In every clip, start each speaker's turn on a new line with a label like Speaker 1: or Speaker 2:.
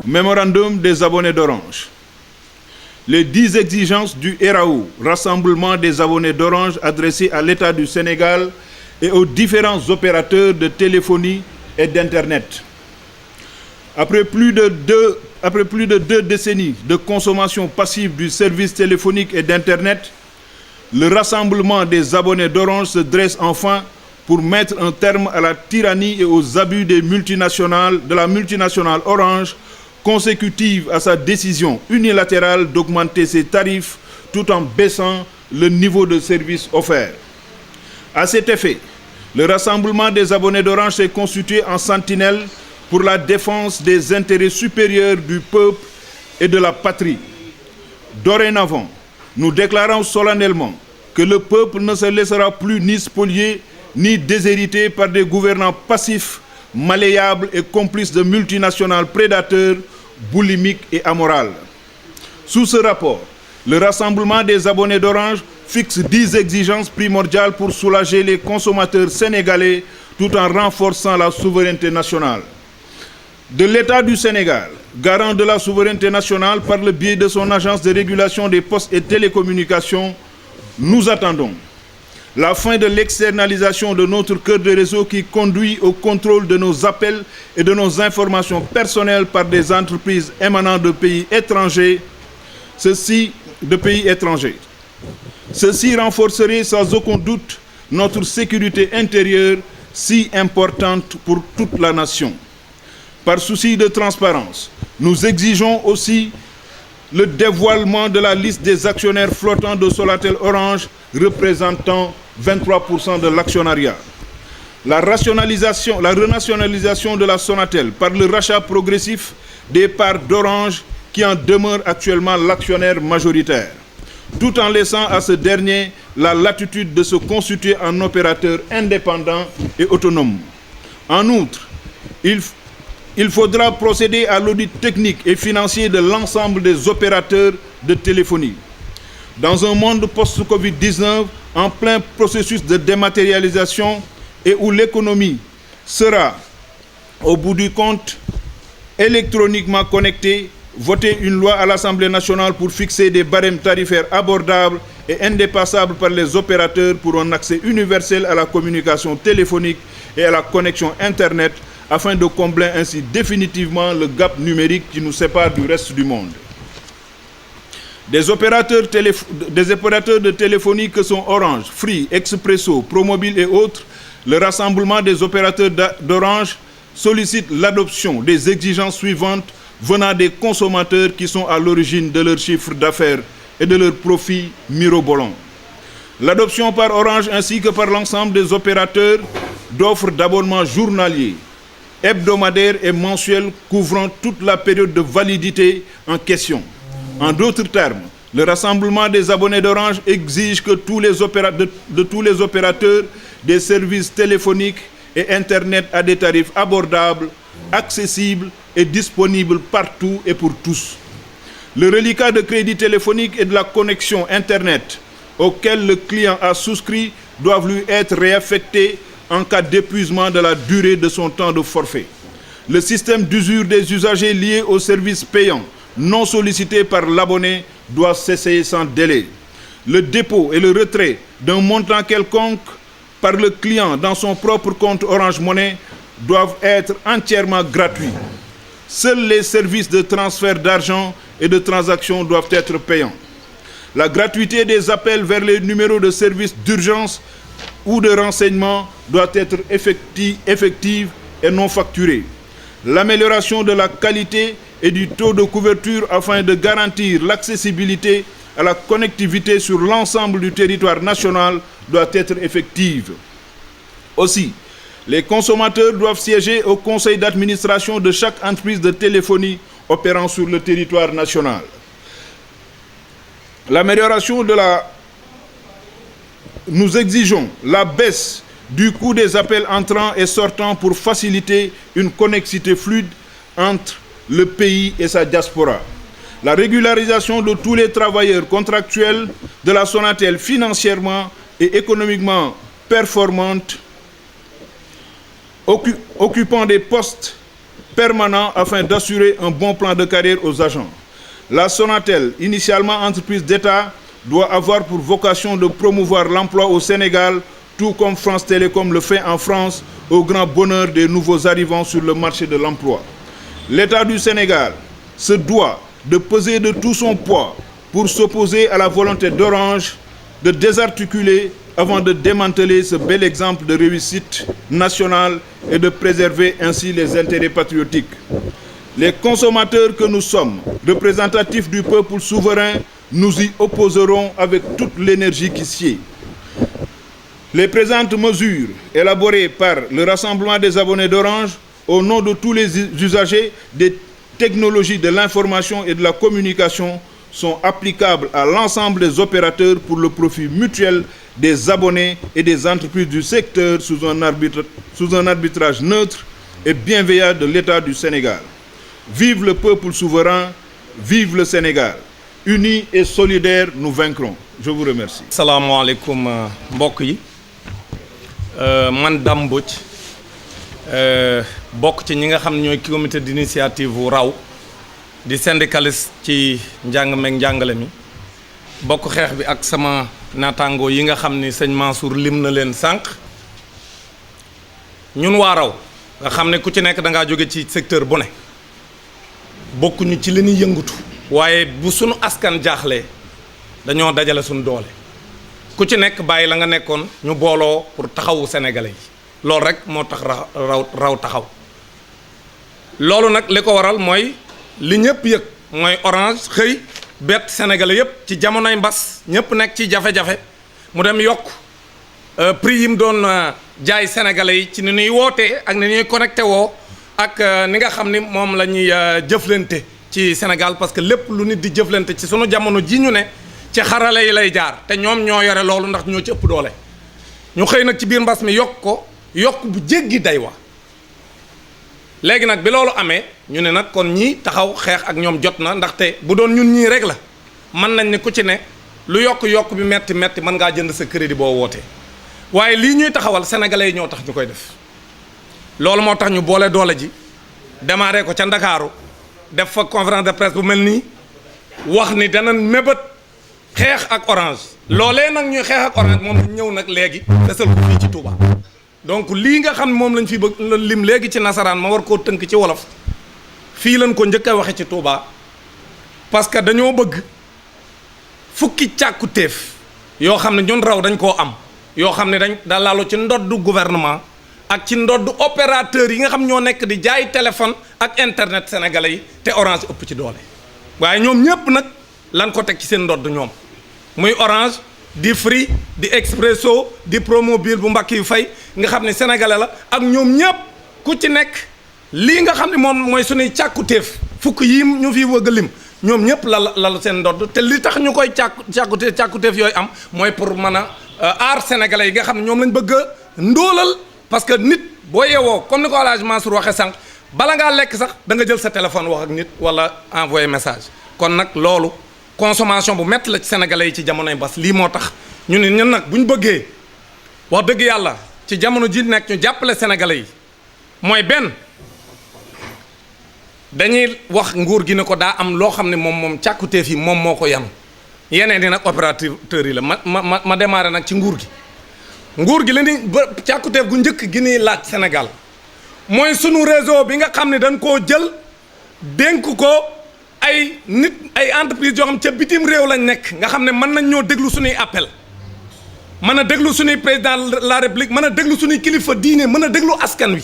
Speaker 1: Mémorandum des abonnés d'Orange. Les 10 exigences du RAO, Rassemblement des abonnés d'Orange, adressées à l'État du Sénégal et aux différents opérateurs de téléphonie et d'Internet. Après plus de deux décennies de consommation passive du service téléphonique et d'Internet, le Rassemblement des abonnés d'Orange se dresse enfin pour mettre un terme à la tyrannie et aux abus de la multinationale Orange, consécutive à sa décision unilatérale d'augmenter ses tarifs tout en baissant le niveau de service offert. À cet effet, le Rassemblement des abonnés d'Orange s'est constitué en sentinelle pour la défense des intérêts supérieurs du peuple et de la patrie. Dorénavant, nous déclarons solennellement que le peuple ne se laissera plus ni spolier ni déshérité par des gouvernants passifs, malléables et complices de multinationales prédateurs, boulimiques et amorales. Sous ce rapport, le Rassemblement des abonnés d'Orange fixe 10 exigences primordiales pour soulager les consommateurs sénégalais tout en renforçant la souveraineté nationale. De l'État du Sénégal, garant de la souveraineté nationale par le biais de son agence de régulation des postes et télécommunications, nous attendons la fin de l'externalisation de notre cœur de réseau qui conduit au contrôle de nos appels et de nos informations personnelles par des entreprises émanant de pays étrangers. Ceci renforcerait sans aucun doute notre sécurité intérieure si importante pour toute la nation. Par souci de transparence, nous exigeons aussi le dévoilement de la liste des actionnaires flottants de Sonatel Orange représentant 23% de l'actionnariat. La renationalisation de la Sonatel par le rachat progressif des parts d'Orange qui en demeure actuellement l'actionnaire majoritaire, tout en laissant à ce dernier la latitude de se constituer en opérateur indépendant et autonome. En outre, il faudra procéder à l'audit technique et financier de l'ensemble des opérateurs de téléphonie. Dans un monde post-Covid-19, en plein processus de dématérialisation et où l'économie sera, au bout du compte, électroniquement connectée, voter une loi à l'Assemblée nationale pour fixer des barèmes tarifaires abordables et indépassables par les opérateurs pour un accès universel à la communication téléphonique et à la connexion Internet, afin de combler ainsi définitivement le gap numérique qui nous sépare du reste du monde. Des opérateurs de téléphonie que sont Orange, Free, Expresso, Promobile et autres, le Rassemblement des opérateurs d'Orange sollicite l'adoption des exigences suivantes venant des consommateurs qui sont à l'origine de leur chiffre d'affaires et de leurs profits mirobolants. L'adoption par Orange ainsi que par l'ensemble des opérateurs d'offres d'abonnement journaliers, hebdomadaires et mensuels couvrant toute la période de validité en question. En d'autres termes, le Rassemblement des abonnés d'Orange exige que tous les opérateurs des services téléphoniques et Internet à des tarifs abordables, accessibles et disponibles partout et pour tous. Le reliquat de crédit téléphonique et de la connexion Internet auquel le client a souscrit doivent lui être réaffectés en cas d'épuisement de la durée de son temps de forfait. Le système d'usure des usagers liés aux services payants non sollicités par l'abonné doit cesser sans délai. Le dépôt et le retrait d'un montant quelconque par le client dans son propre compte Orange Money doivent être entièrement gratuits. Seuls les services de transfert d'argent et de transaction doivent être payants. La gratuité des appels vers les numéros de services d'urgence ou de renseignement doit être effective et non facturée. L'amélioration de la qualité et du taux de couverture afin de garantir l'accessibilité à la connectivité sur l'ensemble du territoire national doit être effective. Aussi, les consommateurs doivent siéger au conseil d'administration de chaque entreprise de téléphonie opérant sur le territoire national. Nous exigeons la baisse du coût des appels entrants et sortants pour faciliter une connectivité fluide entre le pays et sa diaspora. La régularisation de tous les travailleurs contractuels de la Sonatel financièrement et économiquement performantes, occupant des postes permanents afin d'assurer un bon plan de carrière aux agents. La Sonatel, initialement entreprise d'État, doit avoir pour vocation de promouvoir l'emploi au Sénégal, tout comme France Télécom le fait en France, au grand bonheur des nouveaux arrivants sur le marché de l'emploi. L'État du Sénégal se doit de peser de tout son poids pour s'opposer à la volonté d'Orange de désarticuler avant de démanteler ce bel exemple de réussite nationale et de préserver ainsi les intérêts patriotiques. Les consommateurs que nous sommes, représentatifs du peuple souverain, nous y opposerons avec toute l'énergie qui sied. Les présentes mesures, élaborées par le Rassemblement des abonnés d'Orange, au nom de tous les usagers des technologies de l'information et de la communication, sont applicables à l'ensemble des opérateurs pour le profit mutuel des abonnés et des entreprises du secteur sous un arbitrage neutre et bienveillant de l'État du Sénégal. Vive le peuple souverain, vive le Sénégal. Unis et solidaires, nous vaincrons. Je vous remercie.
Speaker 2: Salaamaaleykum mbokk yi man Dame Mbodj bokk ci ñi nga xam ne ñooy comité d'initiative wu raw di syndicaliste ci njàng meeg njàngale mi bokk xeex bi ak sama naataangoo yi nga xam ni sëñ Mansour lim na leen sànq ñun waa raw nga xam ne ku ci nekk da ngaa jóge ci secteur bu ne bokkuñu ci li ñuy yëngatu waaye bu sunu askan jaaxlee dañoo dajale suñu doole ku ci nekk bàyyi la nga nekkoon ñu booloo pour taxawu sénégalais yi loolu rek moo tax raw taxaw loolu nag li ko waral mooy li ñëpp yëg mooy Orange xëy bett sénégalais yëpp ci jamonoy mbas ñëpp nekk ci jafe-jafe mu dem yokk prix yi mu doon jaay sénégalais yi ci ni ñuy wootee ak ni ñuy connecté woo ak ni nga xam ni moom la ñuy jëflante ci Sénégal parce que lépp lu nit di jëflante ci sunu jamono ji ñu ne ci xarale yi lay jaar te ñoom ñoo yore loolu ndax ñoo ci ëpp doole ñu xëy nag ci biir mbas mi yokk ko yokk bu jéggi day wa léegi nag bi loolu amee ñu ne nag kon ñii taxaw xeex ak ñoom jot na ndaxte bu doon ñun ñii rek la mën nañ ni ku ci ne lu yokk bi metti mën ngaa jënd sa crédit boo wootee waaye lii ñuy taxawal sénégalais yi ñoo tax ñu koy def loolu moo tax ñu boole doole ji démarré ko ca Ndakaaru def fa conférence de presse bu mel nii wax ni dana mébét xeex ak Orange loolee nag ñuy xeex ak Orange moom ñëw nag léegi fesal ko fii ci Touba donc lii nga xam ne moom lañ fi bëgg lim léegi ci nasaraan ma war koo tënk ci wolof fii lañ ko njëkk a waxe ci Touba parce que dañoo bëgg fukki càkkutéef yoo xam ne ñun raw dañ koo am yoo xam ne da laalu ci ndoddu gouvernement ak ci ndoddu opérateur yi nga xam ñoo nekk di jaay téléphone ak internet sénégalais yi te Orange ëpp ci doole waaye ñoom ñëpp nag lan ko teg ci seen ndodd ñoom muy Orange di Free di Expresso di Promobile bu mbakk yu fay nga xam ne sénégalais la ak ñoom ñëpp ku ci nekk lii nga xam ne moom mooy suñuy càkkutéef fukk yi ñu fi wëgg lim ñoom ñëpp lal seen ndodd te li tax ñu koy càkkutéef yooyu am mooy pour mën a aar sénégalais yi nga xam ne ñoom lañ bëgg a ndóolal parce que nit boo yeewoo comme ni ko El Hadj Mansour waxee sànq bala ngaa lekk sax da nga jël sa téléphone wax ak nit wala envoyer message kon nag loolu consommation bu métti la ci sénégalais yi ci jamonoy mbas lii moo tax ñu ne ñun nag bu ñu bëggee wax dëgg yàlla ci jamono ji nekk ñu jàppale sénégalais yi mooy benn dañuy wax nguur gi ne ko daa am loo xam ne moom càkkutéef yi moom moo ko yanu yeneen di nag opérateur yi la ma démarré nag ci nguur gi nguur gi la ni ba càkkutéef gu njëkk gi ni laaj Sénégal mooy sunu réseau bi nga xam ne dañ koo jël dénk ko ay nit ay entreprise yoo xam ca bitim réew lañ nekk nga xam ne mën nañ ñoo déglu suñuy appel mën a déglu suñuy président de la république mën a déglu suñuy kilifa diine mën a déglu askan wi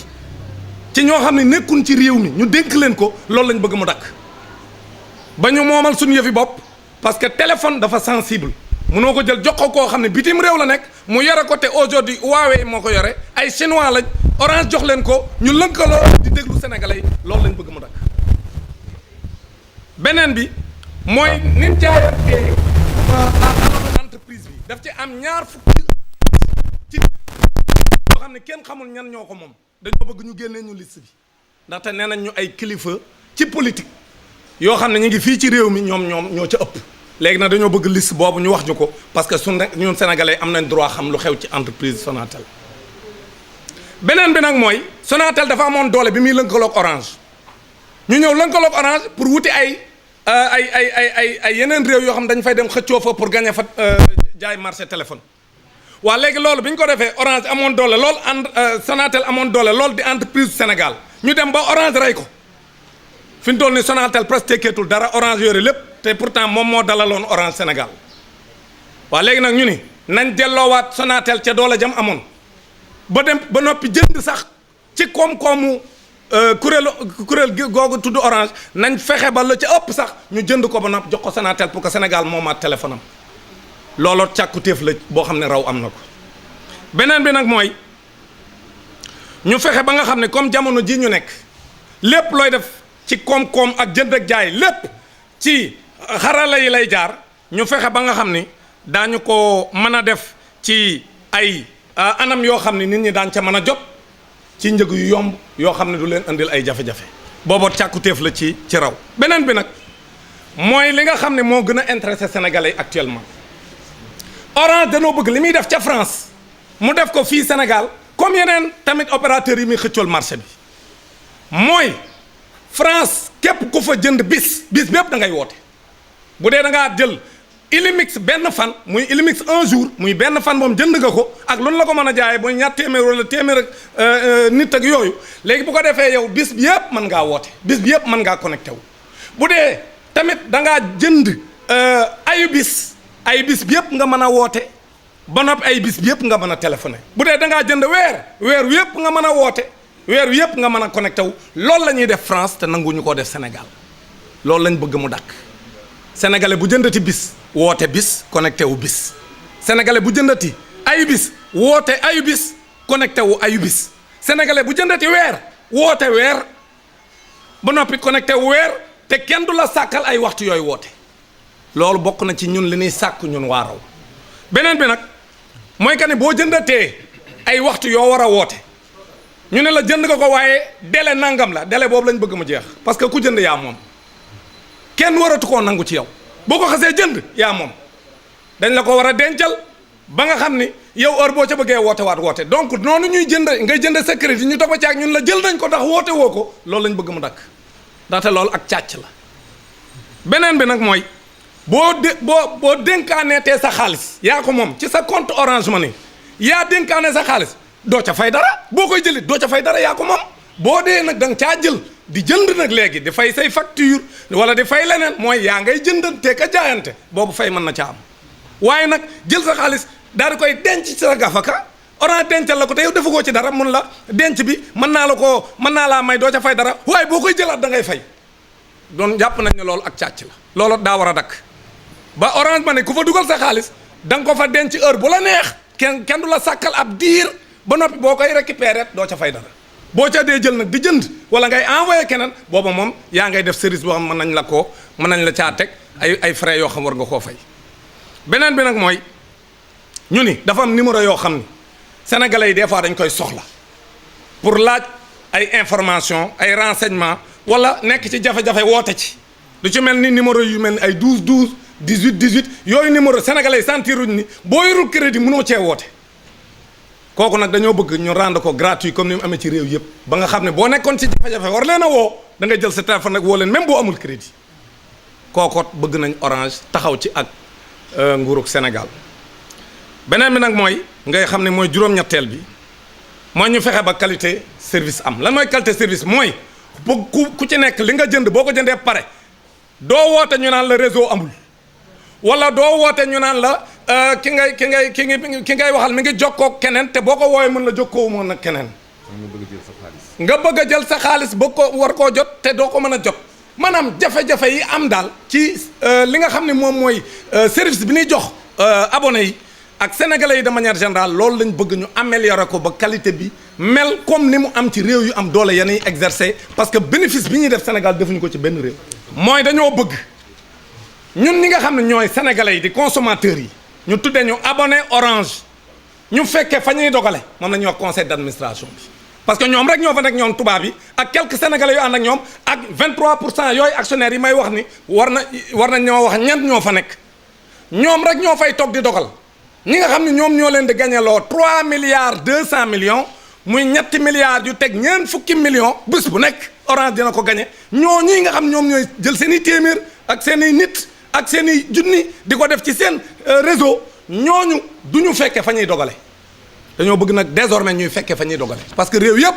Speaker 2: ci ñoo xam ne nekkuñ ci réew mi ñu dénk leen ko loolu lañ bëgg mu dakk ba ñu moomal suñu yëfi bopp parce que téléphone dafa sensible mënoo ko jël jox ko koo xam ne bitim réew la nekk mu yore ko te aujourd'hui Huawei moo ko yore ay chinois lañ Orange jox leen ko ñu lëkkaloo di déglu sénégalais yi loolu lañ bëgg mu dakk beneen bi mooy nit jaayantee entreprise bi daf ci am ñaar fukki ci yoo xam ne kenn xamul ñan ñoo ko moom dañoo bëgg ñu génnee ñu liste bi ndaxte nee nañ ñu ay kilifa ci politique yoo xam ne ñu ngi fii ci réew mi ñoom ñoo ca ëpp léegi nag dañoo bëgg liste boobu ñu wax ñu ko parce que ñun sénégalais am nañ droit xam lu xew ci entreprise Sonatel. beneen bi nag mooy Sonatel dafa amoon doole bi muy lënkaloog Orange ñu ñëw lënkaloog Orange pour wuti ay yeneen réew yoo xam dañ fay dem xëccoo fa pour gagner fa jaay marché téléphone. waa léegi loolu bi ñu ko defee Orange amoon doole lool Sonatel amoon doole lool di entreprise Sénégal ñu dem ba Orange rey ko fi ñu toll ni Sonatel presque tekkeetul dara Orange yore lépp te pourtant moom moo dalaloon Orange Sénégal waa léegi nag ñu ni nañ delloowaat Sonatel ca doole jam amoon ba dem ba noppi jënd sax ci koom-koomu kuréel googu tudd Orange nañ fexe ba la ca ëpp sax ñu jënd ko ba noppi jox ko Sonatel pour que Sénégal moomaat téléphone am looloo càkkutéef la boo xam ne raw am na ko. beneen bi nag mooy ñu fexe ba nga xam ne comme jamono ji ñu nekk lépp looy def ci koom-koom ak jënd ak jaay lépp ci xarala yi lay jaar ñu fexe ba nga xam ni daañu ko mën a def ci ay anam yoo xam ne nit ñi daan ca mën a jot ci njëg yu yomb yoo xam ne du leen indil ay jafe-jafe booboo càkkutéef la ci raw. beneen bi nag mooy li nga xam ne moo gën a intéressé sénégalais actuellement Orange danoo bëgg li muy def ca France mu def ko fii Sénégal comme yeneen tamit opérateurs yi muy xëccool marché bi mooy France képp ku fa jënd bis bépp da ngay woote bu dee da ngaa jël Illimix benn fan muy Illimix un jour muy benn fan moom jënd nga ko ak lu la ko mën a jaayee mooy ñaar téeméer wala téeméer ak nit ak yooyu léegi bu ko defee yow bis bi yëpp mën ngaa woote bis bi yëpp mën ngaa connecté wu bu dee tamit da ngaa jënd ayu bis bi yëpp nga mën a woote ba noppi ay bis bi yëpp nga mën a téléphoné bu dee da ngaa jënd weer wi yëpp nga mën a woote weer wi yëpp nga mën a connecté wu loolu la ñuy def France te nanguñu koo def Sénégal loolu lañ bëgg mu dakk sénégalais bu jëndati bis woote bis connecté wu bis sénégalais bu jëndati ayu bis woote ayu bis connecté wu ayu bis sénégalais bu jëndati weer woote weer ba noppi connecté wu weer te kenn du la sàkkal ay waxtu yooyu woote loolu bokk na ci ñun li ñuy sàkk ñun waa raw beneen bi nag mooy que ne boo jëndatee ay waxtu yoo war a woote ñu ne la jënd nga ko waaye délai nangam la délai boobu lañ bëgg mu jeex parce que ku jënd yaa moom kenn waratu koo nangu ci yow boo ko xasee jënd yaa moom dañ la ko war a dencal ba nga xam ni yow heure boo ca bëggee woote donc noonu ñuy jënd ngay jënd sa crédit ñu topp ci ak ñun la jël nañ ko ndax woote woo ko loolu lañ bëgg mu dakk ndaxte loolu ak càcc la beneen bi nag mooy boo dénkaaneetee sa xaalis yaa ko moom ci sa compte Orange Money yaa dénkaane sa xaalis doo ca fay dara boo koy jëlit doo ca fay dara yaa ko moom boo dee nag da nga caa jël di jënd nag léegi di fay say facture wala di fay leneen mooy yaa ngay jëndante ka jaayante boobu fay mën na caa am waaye nag jël sa xaalis daal di koy denc ci sa gafaka Orange dencal la ko te yow defagoo ci dara mun la denc bi mën naa laa may doo ca fay dara waaye boo koy jëlaat da ngay fay doon jàpp nañ ne loolu ak càcc la loolu daa war a dakk ba Orange Money ku fa dugal sa xaalis da nga ko fa denc heure bu la neex kenn du la sàkkal ab diir ba noppi boo koy récupérer doo ca fay dara boo ca dee jël nag di jënd wala ngay envoyé keneen booba moom yaa ngay def service boo xam mën nañ la caa teg ay frais yoo xam war nga koo fay. beneen bi nag mooy ñu ni dafa am numéro yoo xam ni sénégalais yi des fois dañ koy soxla pour laaj ay information ay renseignement wala nekk ci jafe-jafe woote ci lu ci mel ni numéro yu mel ni ay 12 12 18 18 yooyu numéro sénégalais yi sentiruñ ni boo yorul crédit mënoo cee woote kooku nag dañoo bëgg ñu rendre ko gratuit comme ni mu amee ci réew yëpp ba nga xam ne boo nekkoon ci jafe-jafe war leen a woo da ngay jël sa téléphone nag woo leen même boo amul crédit kookoot bëgg nañ Orange taxaw ci ak nguurug Sénégal beneen bi nag mooy ngay xam ne mooy juróom-ñetteel bi mooy ñu fexe ba qualité service am lan mooy qualité service mooy ku ci nekk li nga jënd boo ko jëndee pare doo woote ñu naan la réseau amul wala doo woote ñu naan la ki ngay waxal mi ngi jokkoo keneen te boo ko woowee mën la jokkoo mën na keneen nga bëgg a jël sa xaalis ba ko war koo jot te doo ko mën a jot maanaam jafe-jafe yi am daal ci li nga xam ne moom mooy service bi ñuy jox abonné yi ak sénégalais yi de manière générale loolu lañ bëgg ñu améliorer ko ba qualité bi mel comme ni mu am ci réew yu am doole yenn exercer parce que bénéfice bi ñuy def Sénégal defuñu ko ci benn réew. mooy dañoo bëgg ñun ñi nga xam ne ñooy sénégalais yi di consommateurs yi ñu tuddee ñu abonné Orange ñu fekkee fa ñuy dogale moom la ñuy wax conseil d'administration bi parce que ñoom rek ñoo fa nekk ñoom tubaab yi ak quelques sénégalais yu ànd ak ñoom ak 23% yooyu actionnaires yi may wax ni war na ñoo wax ñan ñoo fa nekk ñoom rek ñoo fay toog di dogal ñi nga xam ne ñoom ñoo leen di gañeloo 3 milliards 200 millions muy ñetti milliards yu teg ñeent fukki millions bés bu nekk Orange dina ko gañe ñoo ñii nga xam ñoom ñooy jël seen i téeméer ak seen i nit ak seen i junni di ko def ci seen réseau ñooñu du ñu fekke fa ñuy dogale dañoo bëgg nag désormais ñuy fekke fa ñuy dogale parce que réew yëpp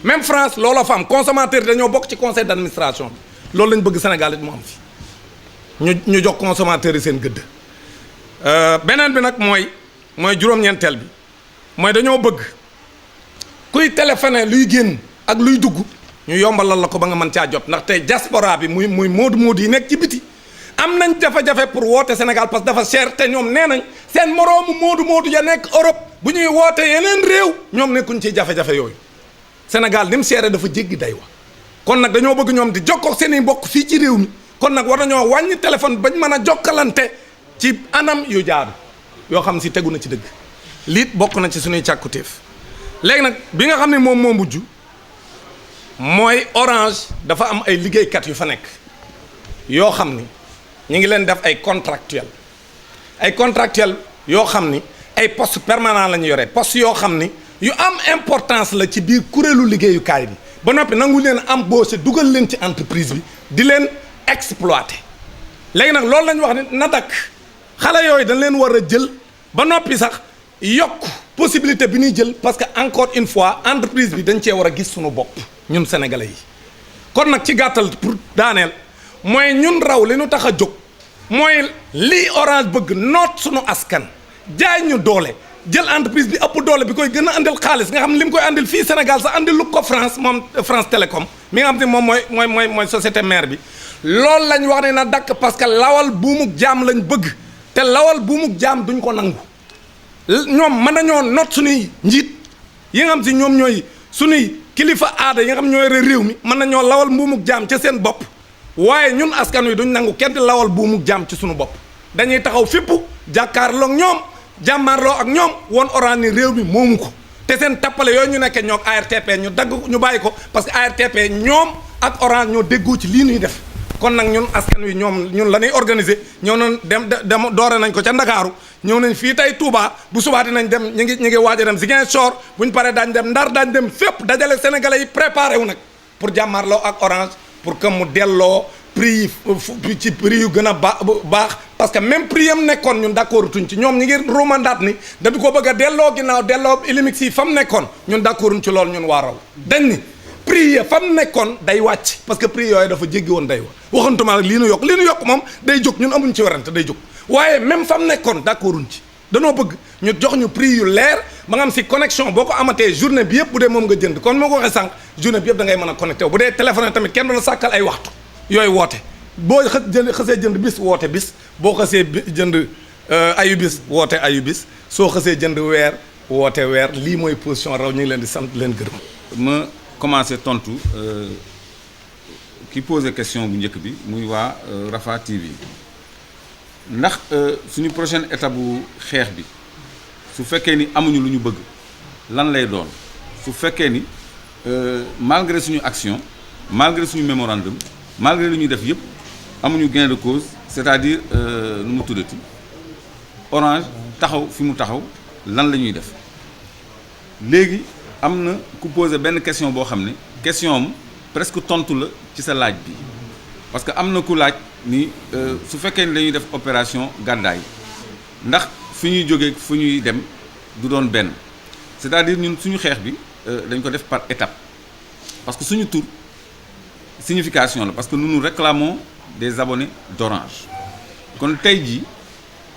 Speaker 2: même France looloo fa am consommateur dañoo bokk ci conseil d'administration bi loolu lañ bëgg Sénégal it mu am fi ñu jox consommateur yi seen gëdd beneen bi nag mooy juróom-ñeenteel bi mooy dañoo bëgg kuy téléphoné luy génn ak luy dugg ñu yombalal la ko ba nga mën caa jot ndax tey diaspora bi muy moodu yi nekk ci biti am nañ jafe-jafe pour woote Sénégal parce que dafa cher te ñoom nee nañ seen moroomu moodu ya nekk Europe bu ñuy woote yeneen réew ñoom nekkuñ ci jafe-jafe yooyu Sénégal ni mu seere dafa jéggi day wa kon nag dañoo bëgg ñoom di jokkoo seen i mbokk fii ci réew mi kon nag war nañoo wàññi téléphone bañ mën a jokkalante ci anam yu jaadu yoo xam si tegu na ci dëgg liit bokk na ci suñuy càkkutéef léegi nag bi nga xam ne moom moo mujj mooy Orange dafa am ay liggéeykat yu fa nekk yoo xam ni ñu ngi leen def ay contractuel yoo xam ni ay poste permanent la ñu yore poste yoo xam ni yu am importance la ci biir kuréelu liggéeyukaay bi ba noppi nangu leen embauché dugal leen ci entreprise bi di leen exploité léegi nag loolu lañu wax ni na dakk xale yooyu dañ leen war a jël ba noppi sax yokk possibilité bi ñuy jël parce que encore une fois entreprise bi dañ cee war a gis suñu bopp ñun sénégalais yi kon nag ci gàttal pour daaneel mooy ñun raw li ñu tax a jóg mooy lii Orange bëgg noot suñu askan jaay ñu doole jël entreprise bi ëpp doole bi koy gën a andil xaalis nga xam ne li mu koy andil fii Sénégal sax andil lu ko France moom France Télécom mi nga xam ne moom mooy société mère bi loolu lañ wax ne na dakk parce que lawal buumug jaam lañ bëgg te lawal buumug jaam duñ ko nangu ñoom mën nañoo noot suñuy njiit yi nga xam si ñoom ñooy suñuy kilifa aada yi nga xam ñooy réew mi mën nañoo lawal buumug jaam ca seen bopp waaye ñun askan wi duñ nangu kenn di lawal buumug jaam ci suñu bopp dañuy taxaw fippu jàkkaarloo ak ñoom jàmmaarloo ak ñoom woon Orange ni réew mi moomu ko te seen tappale yooyu ñu nekkee ñoo ARTP ñu dagg ñu bàyyi ko parce que ARTP ñoom ak Orange ñoo déggoo ci lii ñuy def kon nag ñun askan wi ñun la ñuy organiser ñëw nañ dem doore nañ ko ca Ndakaaru ñëw nañ fii tey Touba bu subaati nañ dem ñu ngi waaj a dem Ziguinchor buñ paree daañ dem Ndar daañ dem fépp dajale sénégalais yi préparé wu nag pour jàmmaarloo ak Orange pour que mu delloo prix yi ci prix yu gën a baax parce que même prix yam nekkoon ñun d'accord tuñ ci ñoom ñi ngi romandaat ni dañu ko bëgg a delloo ginnaaw delloo Illimix yi fa mu nekkoon ñun d'accorduñ ci loolu ñun waa raw dañ ni prix ya fa mu nekkoon day wàcc parce que prix yooyu dafa jéggi woon day wa waxantuma rek lii nu yokk moom day jóg ñun amuñ ci werante day jóg waaye même fa mu nekkoon d'accorduñ ci danoo bëgg ñu jox ñu prix yu leer ba nga am si connexion boo ko amatee journée bi yëpp bu dee moom nga jënd kon moo ko waxee sànq journée bi yëpp da ngay mën a connecté wu bu dee téléphone tamit kenn du la sàkkal ay waxtu yooyu woote boo xasee jënd bis woote bis boo xasee jënd ayu bis woote ayu bis soo xasee jënd weer woote weer lii mooy position raw ñu ngi leen di sant leen gërëm.
Speaker 3: ma commencé tontu ki posé question bu njëkk bi muy waa Rafah TV ndax suñu prochaine étape bu xeex bi su fekkee ni amuñu lu ñu bëgg lan lay doon su fekkee ni malgré suñu action malgré suñu mémorandum malgré lu ñuy def yëpp amuñu gain de cause c'est-à-dire nu mu tuddati Orange taxaw fi mu taxaw lan la ñuy def léegi am na ku posé benn question boo xam ne question am presque tontu la ci sa laaj bi parce que am na ku laaj ni su fekkee ni dañuy def opération gàddaay ndax fi ñuy jógee fu ñuy dem du doon benn c'est-à-dire ñun suñu xeex bi dañ ko def par étape parce que suñu tur signification la parce que nous nous réclamons des abonnés d'Orange kon tey jii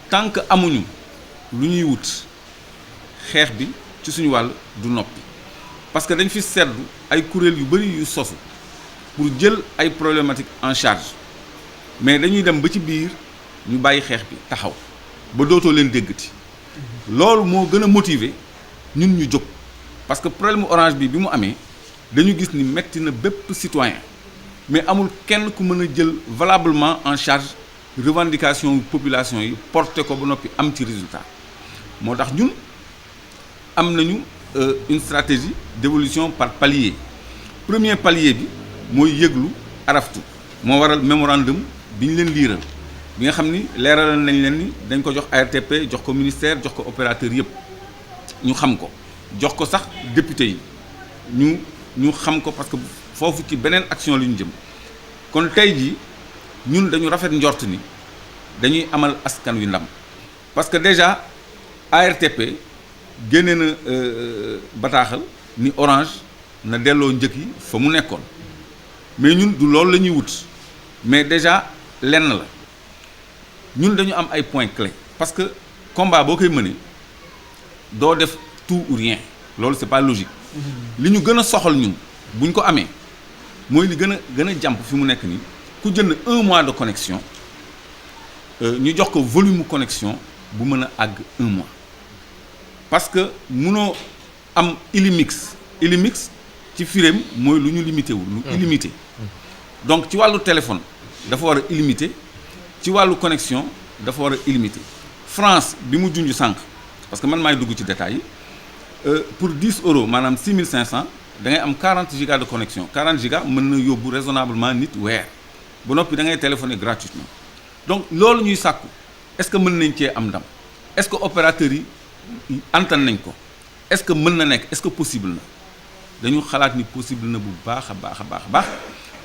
Speaker 3: tant que amuñu lu ñuy wut xeex bi ci suñu wàll du noppi parce que dañ fi seetlu ay kuréel yu bari yu sosu pour jël ay problématiques en charge mais dañuy dem ba ci biir ñu bàyyi xeex bi taxaw ba dootoo leen déggati loolu moo gën a motiver ñun ñu jóg parce que problème Orange bi mu amee dañu gis ni metti na bépp citoyen mais amul kenn ku mën a jël valablement en charge revendication population yi porter ko ba noppi am ci résultat moo tax ñun am nañu une stratégie d'évolution par palier premier palier bi mooy yëglu araftu moo waral mémorandum bi ñu leen liiral bi nga xam ni leeralal nañ leen ni dañ ko jox ARTP jox ko ministère jox ko opérateur yëpp ñu xam ko jox ko sax député yi ñu xam ko parce que foofu ci beneen action li ñu jëm kon tey jii ñun dañu rafet njort ni dañuy amal askan wi ndam parce que déjà ARTP génne na bataaxal ni Orange na delloo njëkk yi fa mu nekkoon mais ñun du loolu la ñuy wut mais déjà lenn la ñun dañu am ay points clés parce que combat boo koy mënee doo def tout ou rien loolu c'est pas logique li ñu gën a soxal ñun bu ñu ko amee mooy li gën a jàmp fi mu nekk nii ku jënd 1 mois de connexion ñu jox ko volume connexion bu mën a àgg 1 mois parce que munoo am illimix ci firéem mooy lu ñu limité wul lu illimité donc ci wàllu téléphone dafa war a illimité ci wàllu connexion dafa war a illimité France bi mu junj sànq parce que man maay dugg ci détails yi pour 10 euros maanaam 6500 da ngay am 40 gigas de connexion 40 gigas mën na yóbbu raisonnablement nit weer ba noppi da ngay téléphoner gratuitement donc loolu ñuy sàkku est-ce que mën nañ cee am ndam est-ce que opérateurs yi antan nañ ko est-ce que mën na nekk est-ce que possible na dañu xalaat ni possible na bu baax a baax a baax a baax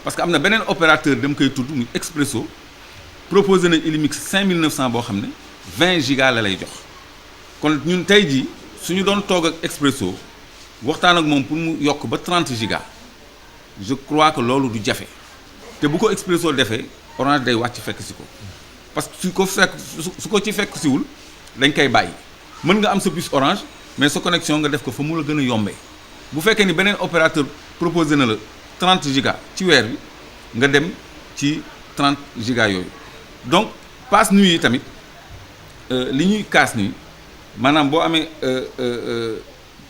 Speaker 3: parce que am na beneen opérateur dama koy tudd muy Expresso proposé nañ Illimix 5900 boo xam ne 20 gigas la lay jox kon ñun tey jii suñu doon toog ak Expresso waxtaan ak moom pour mu yokk ba 30 gigas je crois que loolu du jafe te bu ko Expresso defee Orange day wàcc fekk si ko parce que su ko ci fekk siwul dañ koy bàyyi mën nga am sa puce Orange mais sa connexion nga def ko fa mu la gën a yombee bu fekkee ni beneen opérateur proposé na la 30 gigas ci weer bi nga dem ci 30 gigas yooyu donc passe nuit yi tamit li ñuy kaas nii maanaam boo amee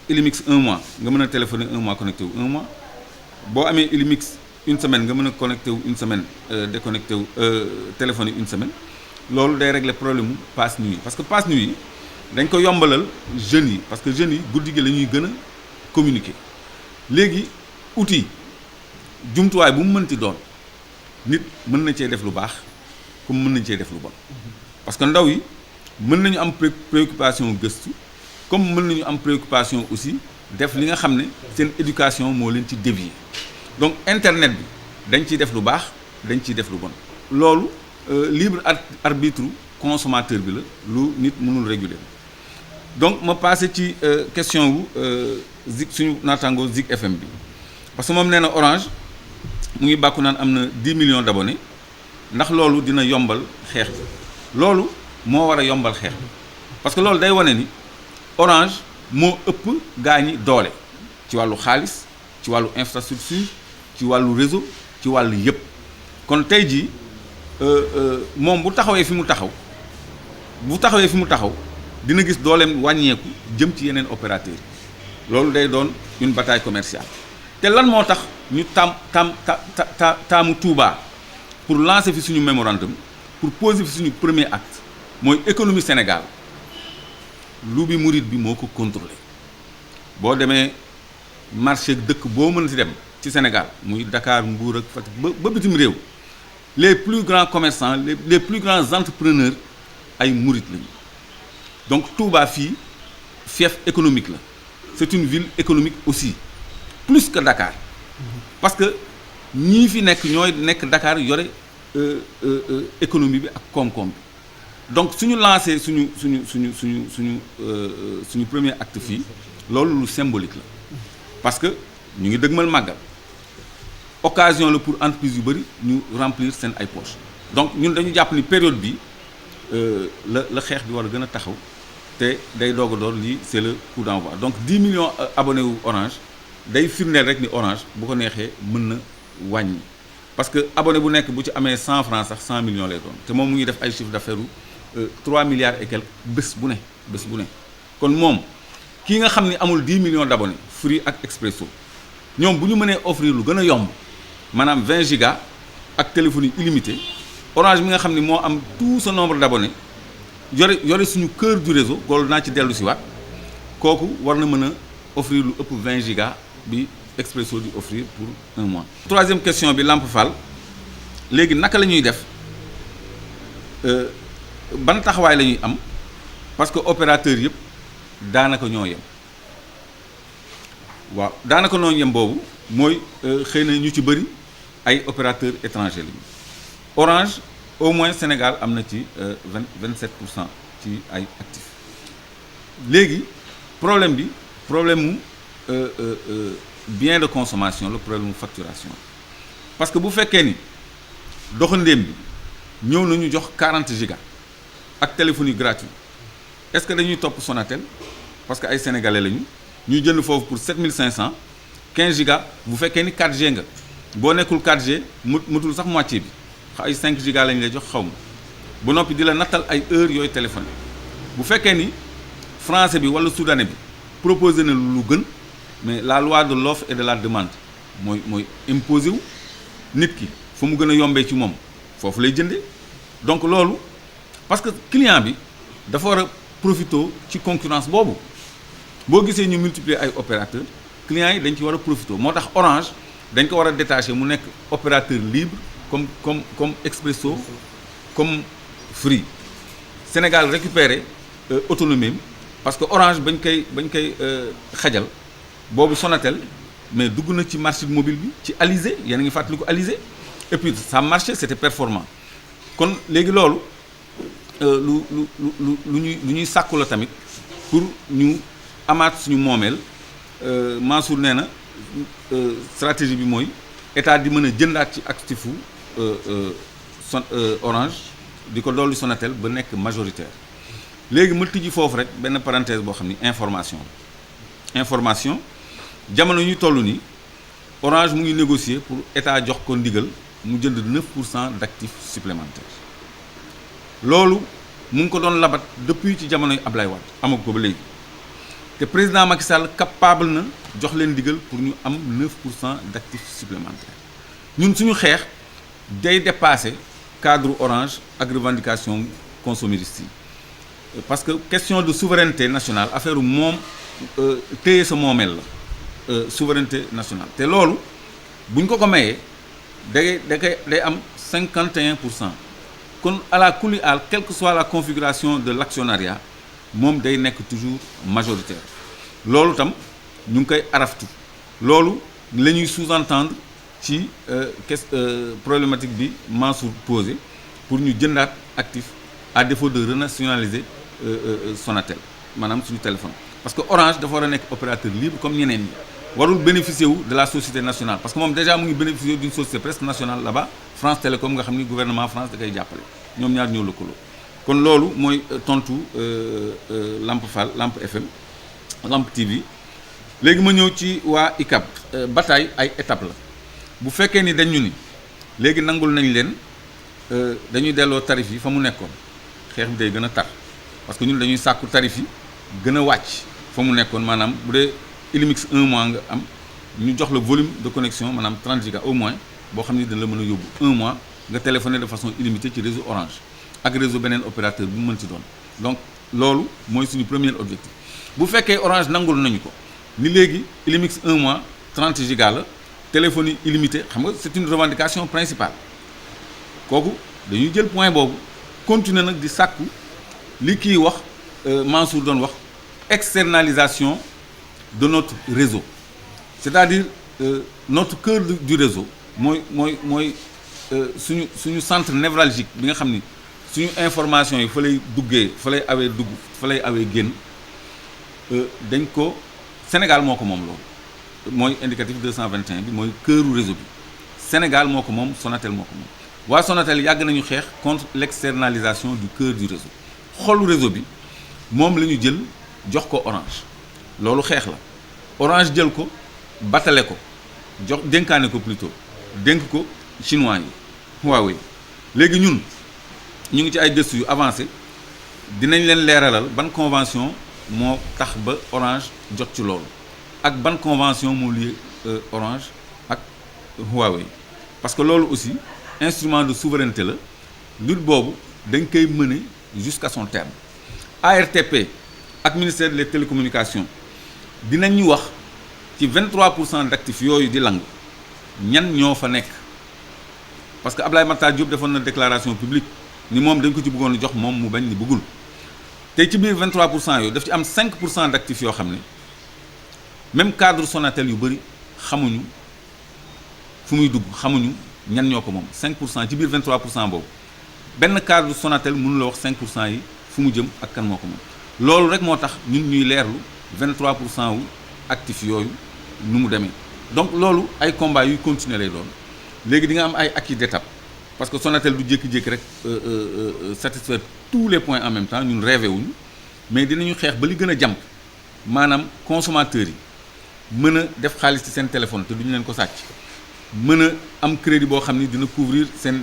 Speaker 3: Illimix 1 mois nga mën a téléphoner 1 mois connecté wu 1 mois boo amee Illimix 1 semaine nga mën a connecté wu 1 semaine déconnecté wu téléphoner 1 semaine loolu day régler problème mu passe nuit parce que passe nuit yi dañ ko yombalal jeunes yi parce que jeunes yi guddi gi la ñuy gën a communiquer léegi outil jumtuwaay bu mu mënti doon nit mën na cee def lu baax comme mën nañ cee def lu bon parce que ndaw yi mën nañu am préoccupation gëstu comme mën nañu am préoccupation aussi def li nga xam ne seen éducation moo leen ci dévier donc internet bi dañ ciy def lu baax dañ ciy def lu bon loolu libre arbitre consommateur bi la lu nit mënul réguler donc ma passé ci question wu Zik suñu naataango Zik FM bi parce que moom nee na Orange mu ngi bàkku naan am na 10 millions d'abonnés ndax loolu dina yombal xeex bi loolu moo war a yombal xeex bi parce que loolu day wane ni Orange moo ëpp gaa ñi doole ci wàllu xaalis ci wàllu infrastructure ci wàllu réseau ci wàllu yëpp kon tey jii moom bu taxawee fi mu taxaw dina gis dooleem wàññeeku jëm ci yeneen opérateurs yi loolu day doon une bataille commerciale te lan moo tax ñu taamu Touba pour lancer fi suñu mémorandum pour poser fi suñu premier acte mooy économie Sénégal lu bi murit bi moo ko contrôler boo demee marché dëkk boo mën si dem ci Sénégal muy Dakar Mbour ak Fatick ba bitim réew les plus grands commerçants les plus grands entrepreneurs ay murit lañu donc Touba fii fief économique la c'est une ville économique aussi plus que Dakar parce que ñii fi nekk ñooy nekk Dakar yore économie bi ak koom-koom bi donc suñu lancé suñu premier acte fii loolu lu symbolique la parce que ñu ngi dëgmal màggal occasion la pour entreprise yu bëri ñu remplir seen ay poches donc ñun dañu jàpp ni période bi la xeex bi war a gën a taxaw te day doog a door lii c'est le coup d'envoi donc 10 millions abonnés wu Orange day firndeel rek ni Orange bu ko neexee mën na wàññi parce que abonné bu nekk bu ci amee 100 francs sax 100 millions lay doon te moom mu ngi def ay chiffre d'affaires 3 milliards et quelques bés bu ne kon moom kii nga xam ni amul 10 millions d'abonnés Free ak Expresso ñoom bu ñu mënee offrir lu gën a yomb maanaam 20 gigas ak téléphonie illimitée Orange mi nga xam ni moo am tout ce nombre d'abonnés yore suñu cœur du réseau loolu naa ci dellu si waat kooku war na mën a offrir lu ëpp 20 gigas bi Expresso di offrir pour 1 mois. troisième question bi Lamp Fall léegi naka la ñuy def ban taxawaay la ñuy am parce que opérateur yëpp daanaka ñoo yem waaw daanaka ñoo yem boobu mooy xëy na ñu ci bëri ay opérateurs étrangers lañu. Orange au moins Sénégal am na ci 27% ci ay actifs léegi problème bi problème mu bien de consommation la problème mu facturation parce que bu fekkee ni doxandéem bi ñëw nañu jox 40 giga ak téléphonie gratuite est-ce que dañuy topp Sonatel parce que ay sénégalais lañu ñuy jënd foofu pour 7500 15 giga bu fekkee ni 4G nga boo nekkul 4G mutul sax moitié bi ay 5 giga lañ lay jox xaw ma ba noppi di la nattal ay heures yooyu téléphoné bu fekkee ni français bi wala soudanais bi proposé na lu gën mais la loi de l'offre et de la demande mooy imposé wu nit ki fa mu gën a yombee ci moom foofu lay jëndee donc loolu parce que client bi dafa war a profité ci concurrence boobu boo gisee ñu multiplier ay opérateurs clients yi dañ ci war a profité moo tax Orange dañ ko war a détaché mu nekk opérateur libre comme Expresso comme Free Sénégal récupérer autonomie parce que Orange bañ koy xajal boobu Sonatel mais dugg na ci marché mobile bi ci Alizé yéen a ngi fàttaliku Alizé et puis ça marchait c'était performant kon léegi loolu lu ñuy sàkku la tamit pour ñu amaat suñu moomeel Mansour nee na stratégie bi mooy état di mën a jëndaat ci actifu Orange di ko dolli Sonatel ba nekk majoritaire léegi ma tijji foofu rek benn parenthèse boo xam ni information jamono ñu toll nii Orange mu ngi négocier pour état jox ko ndigal mu jënd 9% d'actifs supplémentaires loolu mu ngi ko doon labat depuis ci jamonoy Ablaye Wade amagu ko ba léegi te président Macky Sall capable na jox leen ndigal pour ñu am 9% d'actifs supplémentaires ñun suñu xeex day dépasser cadre Orange ak revendication consommateurs yi parce que question de souveraineté nationale affaire moom téye sa moomeel la souveraineté nationale te loolu bu ñu ko mayee day am 51%. kon à la kulli al quelle que soit la configuration de l'actionnariat moom day nekk toujours majoritaire loolu tam ñu ngi koy araftu loolu la ñuy sous-entendre ci problématique bi Mansour posé pour ñu jëndaat actif à défaut de renationaliser Sonatel maanaam suñu téléphone parce que Orange dafa war a nekk opérateur libre comme ñeneen ñi warul bénéficier wu de la société nationale parce que moom déjà mu ngi bénéficier d'une société presque nationale là-bas France Télécom nga xam ni gouvernement France da koy jàppale ñoom ñaar ñoo lëkkaloo kon loolu mooy tontu Lamp Fall Lamp FM Lamp TV léegi ma ñëw ci waa ICAP bataille ay étape la bu fekkee ni dañu ni léegi nangul nañ leen dañuy delloo tarif yi fa mu nekkoon xeex bi day gën a tar parce que ñun dañuy sàkku tarif yi gën a wàcc fa mu nekkoon maanaam bu dee Illimix 1 mois nga am ñu jox la volume de connexion maanaam 30 giga au moins boo xam ni dañ la mën a yóbbu 1 mois nga téléphoner de façon illimitée ci réseau Orange ak réseau beneen opérateur bu mu mën ci doon donc loolu mooy suñu premier objectif bu fekkee Orange nangul nañu ko ni léegi Illimix 1 mois 30 giga la téléphonie illimitée xam nga c'est une revendication principale kooku dañuy jël point boobu continuer nag di sàkku li kii wax Mansour doon wax externalisation de notre réseau c'est-à-dire notre cœur du réseau mooy suñu centre névralgique bi nga xam ni suñu information yi fa lay duggee fa lay awee dugg fa lay awee génn dañ ko Sénégal moo ko moom loolu mooy indicatif 221 bi mooy cœuru réseau bi Sénégal moo ko moom Sonatel moo ko moom waa Sonatel yàgg nañu xeex contre l'externalisation du cœur du réseau xolu réseau bi moom la ñu jël jox ko Orange loolu xeex la Orange jël ko batale ko jox dénkaane ko plutôt dénk ko chinois yi Huawei léegi ñun ñu ngi ci ay gëstu yu avancé dinañ leen leeralal ban convention moo tax ba Orange jot ci loolu ak ban convention moo lié Orange ak Huawei parce que loolu aussi instrument de souveraineté la lutte boobu dañ koy mener jusqu'à son terme ARTP ak ministère des télécommunications dinañ ñu wax ci 23% d'actifs yooyu di lang ñan ñoo fa nekk parce que Ablaye Makhtar Diop defoon na déclaration publique ni moom dañ ko ci bëggoon jox moom mu bañ ni bëggul tey ci biir 23% yooyu daf ci am 5% d'actifs yoo xam ne même cadre Sonatel yu bëri xamuñu fu muy dugg xamuñu ñan ñoo ko moom 5% ci biir 23% boobu benn cadre Sonatel mënu la wax 5% yi fu mu jëm ak kan moo ko moom loolu rek moo tax ñun ñuy leerlu 23% wu actifs yooyu nu mu demee donc loolu ay combat yuy continuer lay doon léegi di nga am ay acquis d'étape parce que Sonatel du jékki-jékki rek satisfaire tous les points en même temps ñun rêvé wuñu mais dinañu xeex ba li gën a jàmp maanaam consommateurs yi mën a def xaalis ci seen téléphone te duñu leen ko sàcc mën a am crédit boo xam ni dina couvrir seen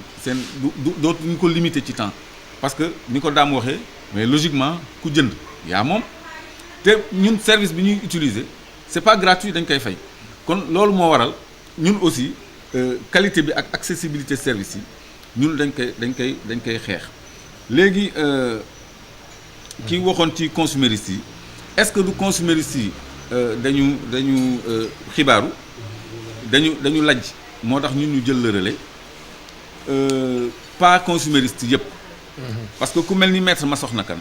Speaker 3: dootuñu ko limiter ci temps parce que ni ko daam waxee mais logiquement ku jënd yaa moom te ñun service bi ñuy utiliser c'est pas gratuit dañ koy fay kon loolu moo waral ñun aussi qualité bi ak accessibilité service yi ñun dañ koy xeex léegi ki waxoon ci consuméristes yi est-ce que du consuméristes yi dañu xibaaru dañu lajj moo tax ñun ñu jël le relais pas consumériste yëpp parce que ku mel ni maître Massokhna Kane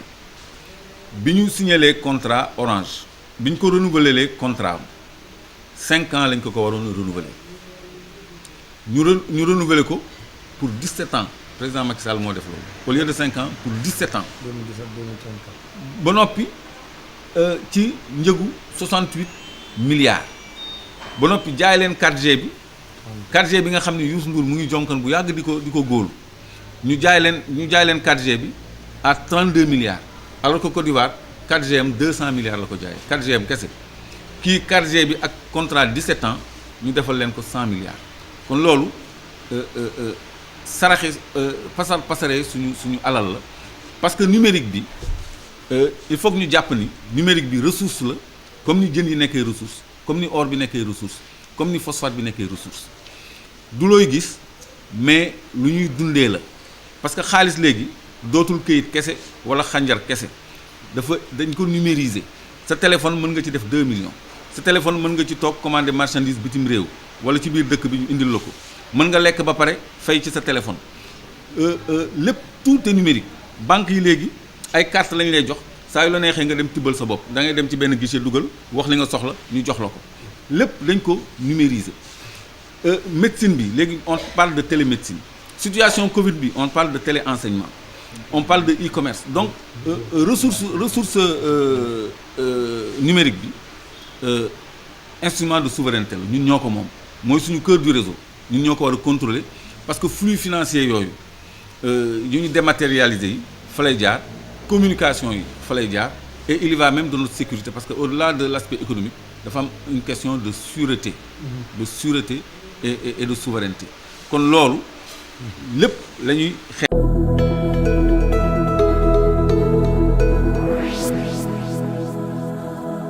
Speaker 3: bi ñu signalee contrat Orange bi ñu ko renouveler contrat am 5 ans lañ ko waroon a renouveler ñu renouveler ko pour 17 ans président Macky Sall moo def loolu au lieu de 5 ans pour 17 ans. 2017-2034. ba noppi ci njëgu 68 milliards ba noppi jaay leen 4G bi 4G bi nga xam ne Youssou Ndour mu ngi jonkan bu yàgg di ko góolu ñu jaay leen 4G bi à 32 milliards alors que Côte d'Ivoire 4G am 200 milliards la ko jaayee 4G am kese kii 4G bi ak contrat 17 ans ñu defal leen ko 100 milliards kon loolu saraxe pasare suñu alal la parce que numérique bi il faut que ñu jàpp ni numérique bi ressource la comme ni jën yi nekkee ressource comme ni or bi nekkee ressource comme ni phosphate bi nekkee ressource du looy gis mais lu ñuy dundee la parce que xaalis léegi dootul këyit kese wala xànjar kese dañ ko numériser sa téléphone mën nga ci def 2 millions sa téléphone mën nga ci toog commander marchandise bitim réew wala ci biir dëkk bi ñu indil la ko mën nga lekk ba pare fay ci sa téléphone lépp tout est numérique banque yi léegi ay carte lañ lay jox saa yu la neexee nga dem tibbal sa bopp da ngay dem ci benn guichet dugal wax li nga soxla ñu jox la ko lépp dañ ko numériser médecine bi léegi on parle de télémédecine situation Covid bi on parle de téléenseignement on parle de e-commerce donc ressource numérique bi instrument de souveraineté la ñun ñoo ko moom mooy suñu cœur du réseau ñun ñoo ko war a contrôler parce que flux financier yooyu yu ñu dématérialiser yi fa lay jaar communication yi fa lay jaar et il y va même de notre sécurité parce que au-delà de l'aspect économique dafa am une question de sûreté et de souveraineté kon loolu lépp la ñuy xeex